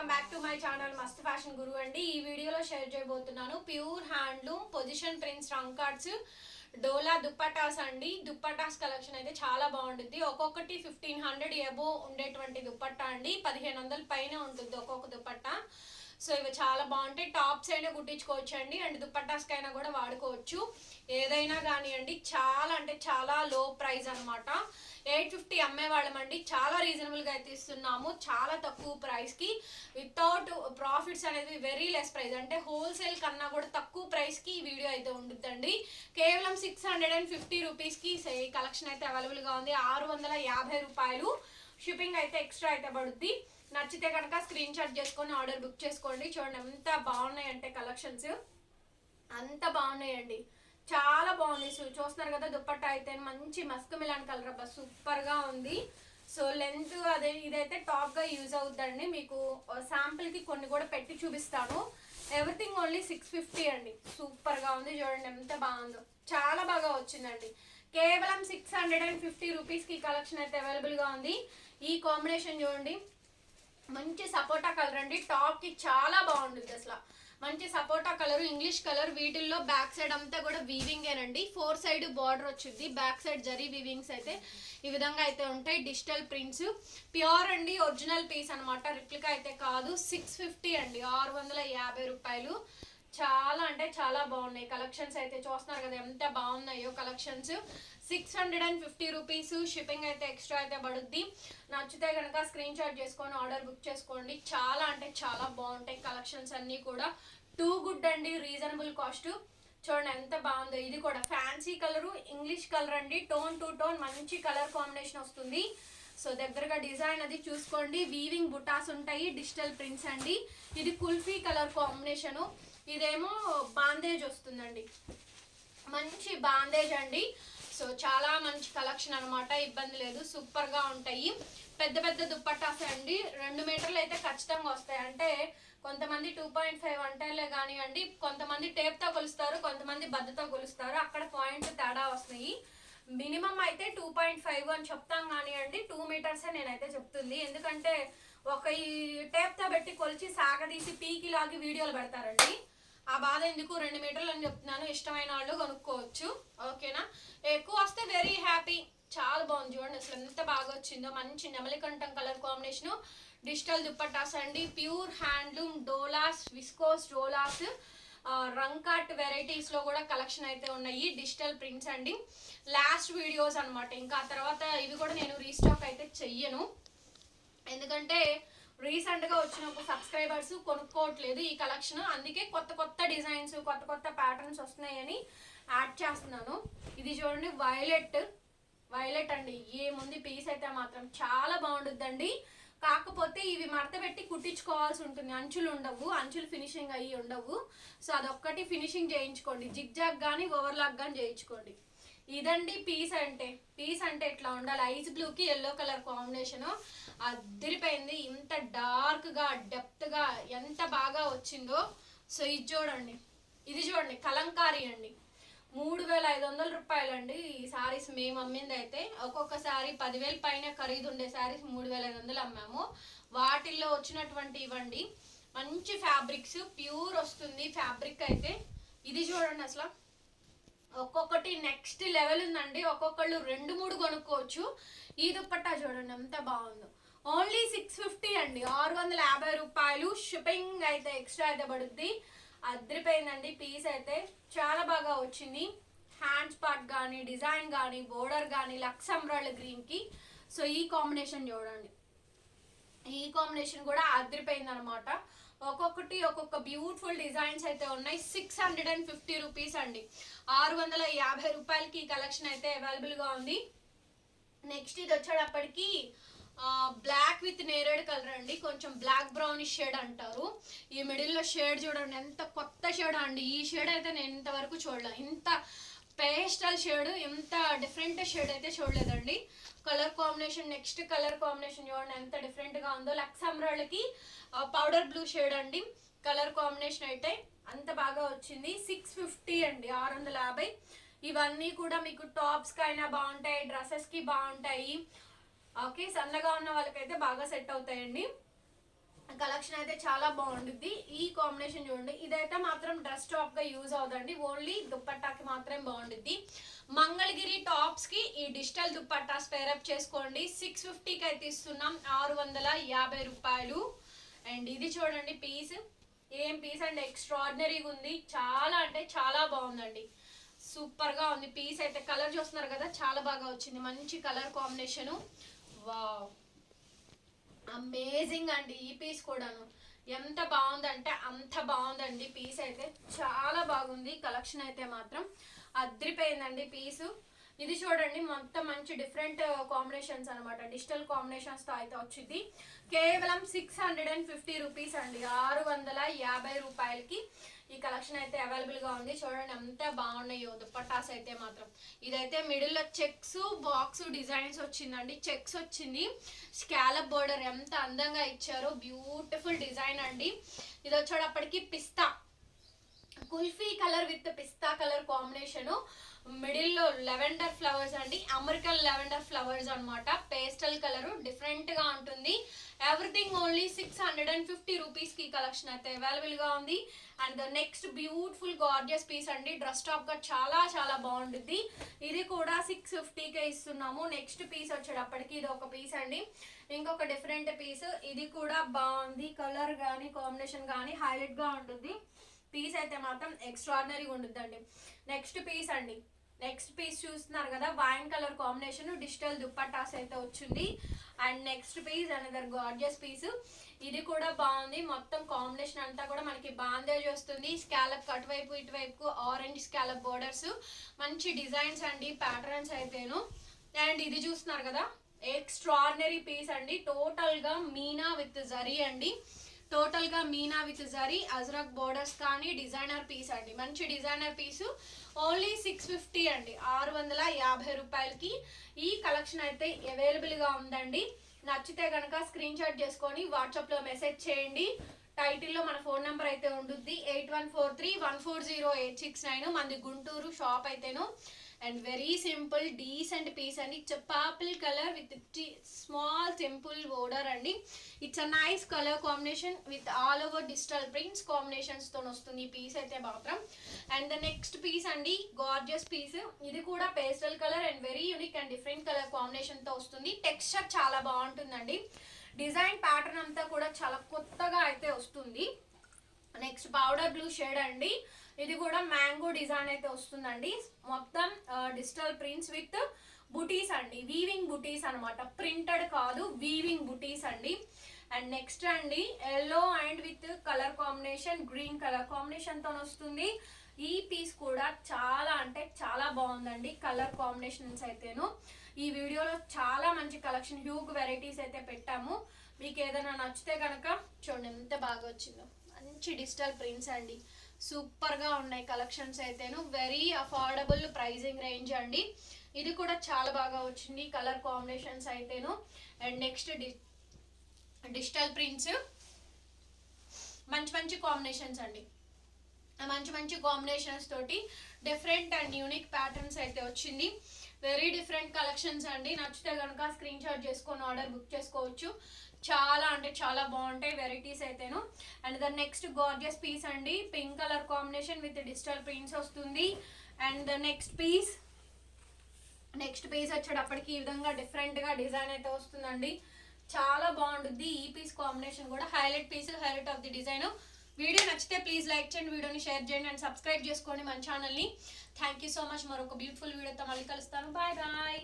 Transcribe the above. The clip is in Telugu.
Welcome back to my channel మస్త్ ఫ్యాషన్ గురు అండి. ఈ వీడియోలో షేర్ చేయబోతున్నాను ప్యూర్ హ్యాండ్లూమ్ పొజిషన్ ప్రింట్స్ రంగ్ కార్డ్స్ డోలా దుప్పటాస్ అండి. దుప్పటాస్ కలెక్షన్ అయితే చాలా బాగుంటుంది. ఒక్కొక్కటి 1500 ఎబో ఉండేటువంటి దుప్పట్టా అండి. 1500 పైన ఉంటుంది ఒక్కొక్క దుప్పట్టా. సో ఇవి చాలా బాగుంటాయి. టాప్స్ అయినా కుట్టించుకోవచ్చు అండి, అండ్ దుప్పట్టాస్కి అయినా కూడా వాడుకోవచ్చు. ఏదైనా కానివ్వండి, చాలా అంటే చాలా లో ప్రైస్ అనమాట. 850 అమ్మేవాళ్ళమండి. చాలా రీజనబుల్గా అయితే ఇస్తున్నాము, చాలా తక్కువ ప్రైస్కి, వితౌట్ ప్రాఫిట్స్ అనేది వెరీ లెస్ ప్రైస్. అంటే హోల్సేల్ కన్నా కూడా తక్కువ ప్రైస్కి ఈ వీడియో అయితే ఉంటుందండి. కేవలం 650 రూపీస్కి ఈ కలెక్షన్ అయితే అవైలబుల్గా ఉంది. 650 రూపాయలు. షిప్పింగ్ అయితే ఎక్స్ట్రా అయితే పడుద్ది. నచ్చితే కనుక స్క్రీన్ షాట్ చేసుకొని ఆర్డర్ బుక్ చేసుకోండి. చూడండి ఎంత బాగున్నాయి అంటే కలెక్షన్స్ అంత బాగున్నాయండి, చాలా బాగుంది. చూస్తున్నారు కదా, దుప్పట్టా అయితే మంచి మస్క్ మిలాన్ కలర్ అబ్బా సూపర్ గా ఉంది. సో లెంత్ అదే ఇదైతే టాప్ గా యూజ్ అవుతుందండి. మీకు శాంపిల్ కి కొన్ని కూడా పెట్టి చూపిస్తాను. ఎవ్రీథింగ్ ఓన్లీ 650 అండి. సూపర్ గా ఉంది, చూడండి ఎంత బాగుందో, చాలా బాగా వచ్చిందండి. కేవలం 650 రూపీస్ కి కలెక్షన్ అయితే అవైలబుల్ గా ఉంది. ఈ కాంబినేషన్ చూడండి, మంచి సపోటా కలర్ అండి. టాప్ కి చాలా బాగుంటుంది అసలు. మంచి సపోటా కలర్, ఇంగ్లీష్ కలర్. వీటిల్లో బ్యాక్ సైడ్ అంతా కూడా వీవింగ్ ఏనండి. 4 సైడ్ బార్డర్ వచ్చింది, బ్యాక్ సైడ్ జరీ వీవింగ్స్ అయితే ఈ విధంగా అయితే ఉంటాయి. డిజిటల్ ప్రింట్స్ ప్యూర్ అండి, ఒరిజినల్ పీస్ అనమాట, రిప్లికా అయితే కాదు. 650 అండి, 650 రూపాయలు. చాలా అంటే చాలా బాగున్నాయి కలెక్షన్స్ అయితే. చూస్తున్నారు కదా ఎంత బాగున్నాయో కలెక్షన్స్. 650 రూపీస్. షిప్పింగ్ అయితే ఎక్స్ట్రా అయితే పడుద్ది. నచ్చితే కనుక స్క్రీన్ షాట్ చేసుకొని ఆర్డర్ బుక్ చేసుకోండి. చాలా అంటే చాలా బాగుంటాయి కలెక్షన్స్ అన్నీ కూడా. టూ గుడ్ అండి, రీజనబుల్ కాస్ట్. చూడండి ఎంత బాగుందో. ఇది కూడా ఫ్యాన్సీ కలరు, ఇంగ్లీష్ కలర్ అండి. టోన్ టు టోన్ మంచి కలర్ కాంబినేషన్ వస్తుంది. సో దగ్గరగా డిజైన్ అది చూసుకోండి. వీవింగ్ బుటాస్ ఉంటాయి, డిజిటల్ ప్రింట్స్ అండి. ఇది కుల్ఫీ కలర్ కాంబినేషను. ఇదేమో బాందేజ్ వస్తుందండి, మంచి బాందేజ్ అండి. సో చాలా మంచి కలెక్షన్ అనమాట, ఇబ్బంది లేదు, సూపర్ గా ఉంటాయి. పెద్ద పెద్ద దుప్పట్టాసే అండి. 2 మీటర్లు అయితే ఖచ్చితంగా వస్తాయి. అంటే కొంతమంది 2.5 అంటేలే కానివ్వండి, కొంతమంది టేప్ తో కొలుస్తారు, కొంతమంది బద్దతో కొలుస్తారు. అక్కడ పాయింట్ తేడా వస్తున్నాయి. మినిమం అయితే 2.5 అని చెప్తాం కానివ్వండి, 2 మీటర్సే నేనైతే చెప్తుంది. ఎందుకంటే ఒక ఈ టేప్ తో పెట్టి కొలిచి సాగదీసి పీకి లాగి వీడియోలు పెడతారండి. ఆ బాధ ఎందుకు, 2 మీటర్లు అని చెప్తున్నాను. ఇష్టమైన వాళ్ళు కొనుక్కోవచ్చు, ఓకేనా. ఎక్కువ వస్తే వెరీ హ్యాపీ. చాలా బాగుంది, చూడండి అసలు ఎంత బాగా వచ్చిందో. మంచి నెమలికంఠం కలర్ కాంబినేషన్. డిజిటల్ దుప్పటాస్ అండి. ప్యూర్ హ్యాండ్లూమ్ డోలాస్, విస్కోస్ డోలాస్, రంకాట్ వెరైటీస్ లో కూడా కలెక్షన్ అయితే ఉన్నాయి. డిజిటల్ ప్రింట్స్ అండి. లాస్ట్ వీడియోస్ అనమాట. ఇంకా తర్వాత ఇవి కూడా నేను రీస్టాక్ అయితే చెయ్యను, ఎందుకంటే రీసెంట్ గా వచ్చినప్పుడు సబ్స్క్రైబర్స్ కొనుక్కోవట్లేదు ఈ కలెక్షన్. అందుకే కొత్త కొత్త డిజైన్స్, కొత్త కొత్త ప్యాటర్న్స్ వస్తున్నాయని యాడ్ చేస్తున్నాను. ఇది చూడండి, వైలెట్ అండి. ఏముంది పీస్ అయితే మాత్రం చాలా బాగుంటుందండి. కాకపోతే ఇవి మడత పెట్టి కుట్టించుకోవాల్సి ఉంటుంది, అంచులు ఉండవు, అంచులు ఫినిషింగ్ అయ్యి ఉండవు. సో అదొక్కటి ఫినిషింగ్ చేయించుకోండి, జిగ్ జాగ్ కానీ ఓవర్లాక్ కానీ చేయించుకోండి. ఇదండి పీస్ అంటే. పీస్ అంటే ఇట్లా ఉండాలి. ఐస్ బ్లూ కి ఎల్లో కలర్ కాంబినేషన్ అదిరిపోయింది. ఇంత డార్క్ గా డెప్త్ గా ఎంత బాగా వచ్చిందో. సో ఇది చూడండి, ఇది చూడండి కలంకారీ అండి. 3500 రూపాయలు అండి ఈ సారీస్. మేము అమ్మింది అయితే ఒక్కొక్క సారీ 10,000 పైన ఖరీదు ఉండే సారీస్ 3500 అమ్మాము. వాటిల్లో వచ్చినటువంటి ఇవ్వండి మంచి ఫ్యాబ్రిక్స్, ప్యూర్ వస్తుంది ఫ్యాబ్రిక్ అయితే. ఇది చూడండి అసలు ఒక్కొక్కటి నెక్స్ట్ లెవెల్ ఉందండి. ఒక్కొక్కళ్ళు 2-3 కొనుక్కోవచ్చు. ఈ దుప్పట్టా చూడండి ఎంత బాగుందో. ఓన్లీ 650 అండి, 650 రూపాయలు. షిప్పింగ్ అయితే ఎక్స్ట్రా అయితే పడుద్ది. అదిరిపోయిందండి పీస్ అయితే, చాలా బాగా వచ్చింది. హ్యాండ్స్ పార్ట్ కానీ, డిజైన్ కానీ, బోర్డర్ కానీ, లక్స్ ఎంబ్రాయిడరీ గ్రీన్ కి. సో ఈ కాంబినేషన్ చూడండి, ఈ కాంబినేషన్ కూడా అదిరిపోయింది అనమాట. ఒక్కొక్కటి ఒక్కొక్క బ్యూటిఫుల్ డిజైన్స్ అయితే ఉన్నాయి. 650 రూపీస్ అండి, 650 రూపాయలకి ఈ కలెక్షన్ అయితే అవైలబుల్ గా ఉంది. నెక్స్ట్ ఇది వచ్చేటప్పటికి బ్లాక్ విత్ నేరేడ్ కలర్ అండి. కొంచెం బ్లాక్ బ్రౌనిష్ షేడ్ అంటారు. ఈ మిడిల్ లో షేడ్ చూడండి ఎంత కొత్త షేడ్ అండి. ఈ షేడ్ అయితే నేను ఇంతవరకు చూడలే, ఇంత పేస్టల్ షేడ్, ఎంత డిఫరెంట్ షేడ్ అయితే చూడలేదండి. Colour combination, next colour combination చూడండి ఎంత డిఫరెంట్ గా ఉందో. లక్స్ ఎంబ్రాయిడరీకి పౌడర్ బ్లూ షేడ్ అండి. కలర్ కాంబినేషన్ అయితే అంత బాగా వచ్చింది. 650 అండి, 650. ఇవన్నీ కూడా మీకు టాప్స్ కి అయినా బాగుంటాయి, డ్రెస్సెస్ కి బాగుంటాయి. ఓకే, సన్నగా ఉన్న వాళ్ళకైతే బాగా సెట్ అవుతాయండి. కలెక్షన్ అయితే చాలా బాగుంటుంది. ఈ కాంబినేషన్ చూడండి, ఇదైతే మాత్రం డ్రెస్ టాప్ గా యూజ్ అవుదండి, ఓన్లీ దుప్పట్టాకి మాత్రమే బాగుంటుంది. మంగళగిరి టాప్స్ కి ఈ డిజిటల్ దుప్పట్టాస్ పేరప్ చేసుకోండి. 650కి అయితే ఇస్తున్నాం, 650 రూపాయలు. అండ్ ఇది చూడండి పీస్, ఏం పీస్ అండి, ఎక్స్ట్రాడినరీగా ఉంది, చాలా అంటే చాలా బాగుందండి, సూపర్ గా ఉంది పీస్ అయితే. కలర్ చూస్తున్నారు కదా, చాలా బాగా వచ్చింది, మంచి కలర్ కాంబినేషన్. వావ్, అమేజింగ్ అండి. ఈ పీస్ కూడాను ఎంత బాగుందంటే అంత బాగుందండి, పీస్ అయితే చాలా బాగుంది. కలెక్షన్ అయితే మాత్రం అద్రిపోయిందండి పీసు. ఇది చూడండి, మొత్తం మంచి డిఫరెంట్ కాంబినేషన్స్ అనమాట, డిజిటల్ కాంబినేషన్స్ తో అయితే వచ్చింది. కేవలం 650 రూపీస్ అండి, 650 రూపాయలకి ఈ కలెక్షన్ అయితే అవైలబుల్ గా ఉంది. చూడండి ఎంత బాగున్నాయో దుప్పటాస్ అయితే మాత్రం. ఇదైతే మిడిల్ లో చెక్స్ బాక్స్ డిజైన్స్ వచ్చిందండి, చెక్స్ వచ్చింది, స్కాలప్ బోర్డర్ ఎంత అందంగా ఇచ్చారో, బ్యూటిఫుల్ డిజైన్ అండి. ఇది వచ్చేటప్పటికి pista kulfi colour with pista colour combination, middle లో లెవెండర్ ఫ్లవర్స్ అండి, అమెరికన్ లెవెండర్ ఫ్లవర్స్ అనమాట, పేస్టల్ కలర్ డిఫరెంట్ గా ఉంటుంది. ఎవ్రీథింగ్ ఓన్లీ 650 రూపీస్ కి కలెక్షన్ అయితే అవైలబుల్ గా ఉంది. And the next beautiful gorgeous piece అండి, డ్రెస్ టాప్ గా చాలా చాలా బాగుంటుంది. ఇది కూడా 650కే ఇస్తున్నాము. నెక్స్ట్ పీస్ వచ్చేటప్పటికి ఇది ఒక పీస్ అండి, ఇంకొక డిఫరెంట్ పీస్, ఇది కూడా బాగుంది, కలర్ కానీ కాంబినేషన్ కానీ హైలైట్ గా ఉంటుంది. పీస్ అయితే మాత్రం ఎక్స్ట్రాడినరీగా ఉంటుందండి. నెక్స్ట్ పీస్ అండి, నెక్స్ట్ పీస్ చూస్తున్నారు కదా, wine colour combination digital dupattas అయితే వచ్చింది. And next piece another gorgeous piece, ఇది కూడా బాగుంది, మొత్తం కాంబినేషన్ అంతా కూడా మనకి బాందేజ్ వస్తుంది, స్కాలప్ అటువైపు ఇటువైపు ఆరెంజ్ స్కాలప్ బోర్డర్స్, మంచి డిజైన్స్ అండి, ప్యాటర్న్స్ అయితేను. అండ్ ఇది చూస్తున్నారు కదా, ఎక్స్ట్రాడినరీ పీస్ అండి, టోటల్ గా మీనా విత్ జరీ అండి, టోటల్ గా మీనా విత్ జరీ అజ్రక్ బోర్డర్స్ కానీ డిజైనర్ పీస్ అండి, మంచి డిజైనర్ పీసు, ఓన్లీ 650 అండి, 650 రూపాయలకి ఈ కలెక్షన్ అయితే అవైలబుల్ గా ఉందండి. నచ్చితే కనుక స్క్రీన్ షాట్ చేసుకొని వాట్సాప్ లో మెసేజ్ చేయండి. టైటిల్లో మన ఫోన్ నెంబర్ అయితే ఉంటుంది, 8143140869, మంది గుంటూరు షాప్ అయితేను. And very simple decent piece అండి, it's purple colour with small simple border అండి, it's a nice colour combination with all over digital prints combinations తో వస్తుంది ఈ పీస్ అయితే మాత్రం. అండ్ ద నెక్స్ట్ పీస్ అండి, గార్జియస్ పీస్, ఇది కూడా pastel colour and very unique and different colour combination తో వస్తుంది. టెక్స్చర్ చాలా బాగుంటుందండి, డిజైన్ ప్యాటర్న్ అంతా కూడా చాలా కొత్తగా అయితే వస్తుంది. నెక్స్ట్ పౌడర్ బ్లూ షేడ్ అండి, ఇది కూడా మ్యాంగో డిజైన్ అయితే వస్తుందండి, మొత్తం డిజిటల్ ప్రింట్స్ విత్ బుటీస్ అండి, వీవింగ్ బుటీస్ అనమాట, ప్రింటెడ్ కాదు, వీవింగ్ బుటీస్ అండి. అండ్ నెక్స్ట్ అండి, yellow and with colour combination, green colour combination తో వస్తుంది. ఈ పీస్ కూడా చాలా అంటే చాలా బాగుందండి, కలర్ కాంబినేషన్స్ అయితేను. ఈ వీడియోలో చాలా మంచి కలెక్షన్ హ్యూగ్ వెరైటీస్ అయితే పెట్టాము, మీకు ఏదైనా నచ్చితే కనుక చూడండి ఎంత బాగా వచ్చిందో, మంచి డిజిటల్ ప్రింట్స్ అండి, సూపర్ గా ఉన్నాయి కలెక్షన్స్ అయితేను, వెరీ అఫోర్డబుల్ ప్రైజింగ్ రేంజ్ అండి. ఇది కూడా చాలా బాగా వచ్చింది కలర్ కాంబినేషన్స్ అయితేను. అండ్ నెక్స్ట్ డిజిటల్ ప్రింట్స్, మంచి మంచి కాంబినేషన్స్ అండి, మంచి మంచి కాంబినేషన్స్ తోటి డిఫరెంట్ అండ్ యూనిక్ ప్యాటర్న్స్ అయితే వచ్చింది, వెరీ డిఫరెంట్ కలెక్షన్స్ అండి. నచ్చితే కనుక స్క్రీన్ షాట్ చేసుకొని ఆర్డర్ బుక్ చేసుకోవచ్చు, చాలా అంటే చాలా బాగుంటాయి వెరైటీస్ అయితేను. And the next gorgeous piece అండి, pink colour combination with digital prints వస్తుంది. అండ్ ద నెక్స్ట్ పీస్ వచ్చేటప్పటికి ఈ విధంగా డిఫరెంట్ గా డిజైన్ అయితే వస్తుందండి, చాలా బాగుంటుంది. ఈ పీస్ కాంబినేషన్ కూడా highlight piece, highlight of the design. Video నచ్చితే ప్లీజ్ లైక్ చేయండి, వీడియోని షేర్ చేయండి అండ్ సబ్స్క్రైబ్ చేసుకోండి మన ఛానల్ని. Thank you so much. మరొక బ్యూటిఫుల్ వీడియోతో మళ్ళీ కలుస్తాను. Bye bye.